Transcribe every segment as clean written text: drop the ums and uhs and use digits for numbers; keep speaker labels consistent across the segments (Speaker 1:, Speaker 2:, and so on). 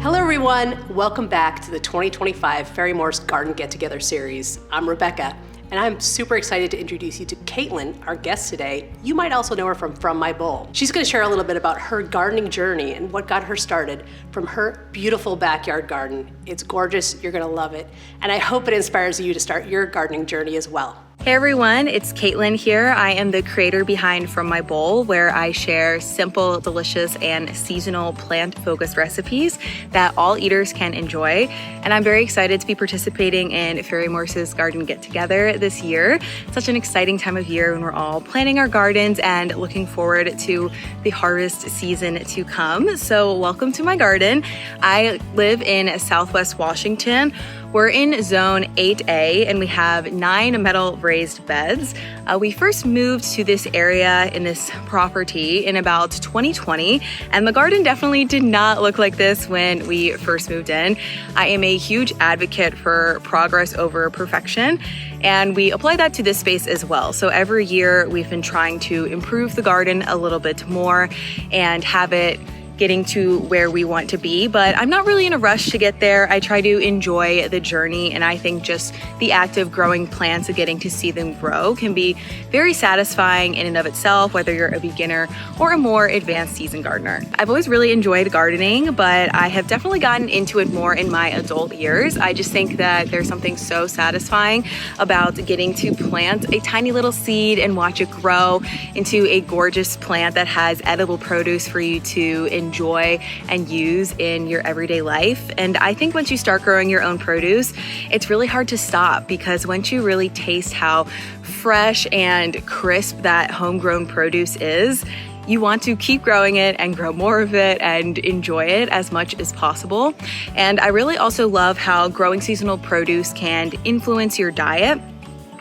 Speaker 1: Hello everyone, welcome back to the 2025 Ferry-Morse Garden Get Together series. I'm Rebecca, and I'm super excited to introduce you to Caitlin, our guest today. You might also know her from My Bowl. She's gonna share a little bit about her gardening journey and what got her started from her beautiful backyard garden. It's gorgeous, you're gonna love it, and I hope it inspires you to start your gardening journey as well.
Speaker 2: Hey everyone, it's Caitlin here. I am the creator behind From My Bowl, where I share simple, delicious, and seasonal plant-focused recipes that all eaters can enjoy. And I'm very excited to be participating in Ferry-Morse's Garden Get Together this year. It's such an exciting time of year when we're all planting our gardens and looking forward to the harvest season to come. So welcome to my garden. I live in Southwest Washington. We're in Zone 8A and we have 9 metal raised beds. We first moved to this area in this property in about 2020, and the garden definitely did not look like this when we first moved in. I am a huge advocate for progress over perfection, and we apply that to this space as well. So every year we've been trying to improve the garden a little bit more and have it getting to where we want to be, but I'm not really in a rush to get there. I try to enjoy the journey, and I think just the act of growing plants and getting to see them grow can be very satisfying in and of itself, whether you're a beginner or a more advanced seasoned gardener. I've always really enjoyed gardening, but I have definitely gotten into it more in my adult years. I just think that there's something so satisfying about getting to plant a tiny little seed and watch it grow into a gorgeous plant that has edible produce for you to enjoy and use in your everyday life. And I think once you start growing your own produce, it's really hard to stop, because once you really taste how fresh and crisp that homegrown produce is, you want to keep growing it and grow more of it and enjoy it as much as possible. And I really also love how growing seasonal produce can influence your diet.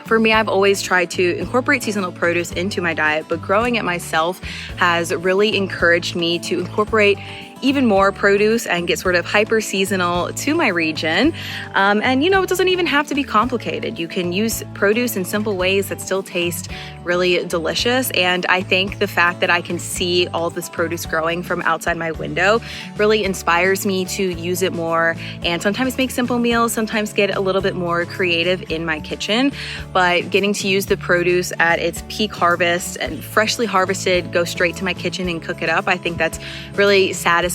Speaker 2: For me, I've always tried to incorporate seasonal produce into my diet, but growing it myself has really encouraged me to incorporate even more produce and get sort of hyper seasonal to my region. And you know, it doesn't even have to be complicated. You can use produce in simple ways that still taste really delicious. And I think the fact that I can see all this produce growing from outside my window really inspires me to use it more, and sometimes make simple meals, sometimes get a little bit more creative in my kitchen. But getting to use the produce at its peak harvest and freshly harvested, go straight to my kitchen and cook it up, I think that's really satisfying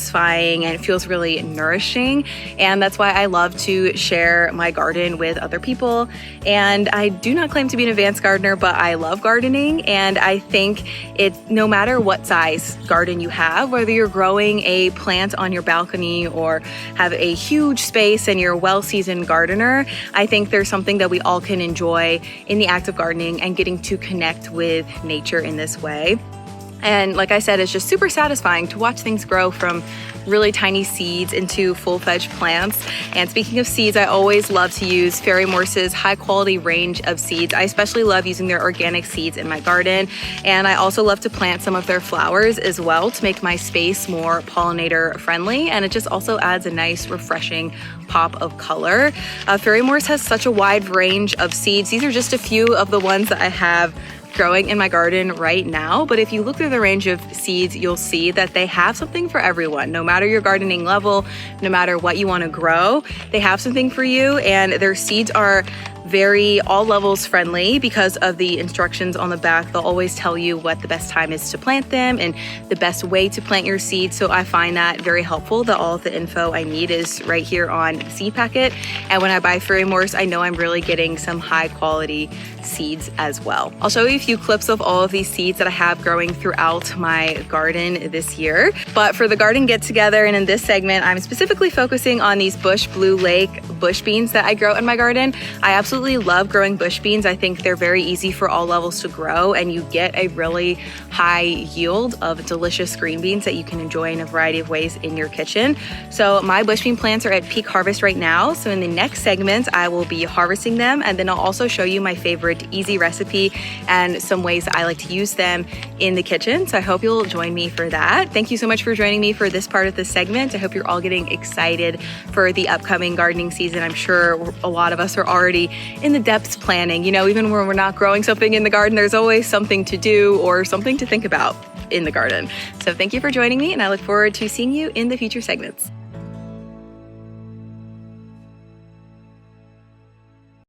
Speaker 2: and it feels really nourishing. And that's why I love to share my garden with other people. And I do not claim to be an advanced gardener, but I love gardening. And I think it's no matter what size garden you have, whether you're growing a plant on your balcony or have a huge space and you're a well-seasoned gardener, I think there's something that we all can enjoy in the act of gardening and getting to connect with nature in this way. And like I said, it's just super satisfying to watch things grow from really tiny seeds into full-fledged plants. And speaking of seeds, I always love to use Ferry-Morse's high-quality range of seeds. I especially love using their organic seeds in my garden. And I also love to plant some of their flowers as well to make my space more pollinator-friendly. And it just also adds a nice, refreshing pop of color. Ferry-Morse has such a wide range of seeds. These are just a few of the ones that I have growing in my garden right now, but if you look through the range of seeds, you'll see that they have something for everyone. No matter your gardening level, no matter what you want to grow, they have something for you. And their seeds are very all levels friendly because of the instructions on the back. They'll always tell you what the best time is to plant them and the best way to plant your seeds. So I find that very helpful, that all of the info I need is right here on the seed packet. And when I buy Ferry-Morse, I know I'm really getting some high quality seeds as well. I'll show you a few clips of all of these seeds that I have growing throughout my garden this year. But for the garden get together and in this segment, I'm specifically focusing on these Bush Blue Lake bush beans that I grow in my garden. I absolutely love growing bush beans. I think they're very easy for all levels to grow, and you get a really high yield of delicious green beans that you can enjoy in a variety of ways in your kitchen. So my bush bean plants are at peak harvest right now. So in the next segment, I will be harvesting them, and then I'll also show you my favorite easy recipe and some ways that I like to use them in the kitchen. So I hope you'll join me for that. Thank you so much for joining me for this part of the segment. I hope you're all getting excited for the upcoming gardening season. I'm sure a lot of us are already in the depths planning. You know, even when we're not growing something in the garden, there's always something to do or something to think about in the garden. So thank you for joining me, and I look forward to seeing you in the future segments.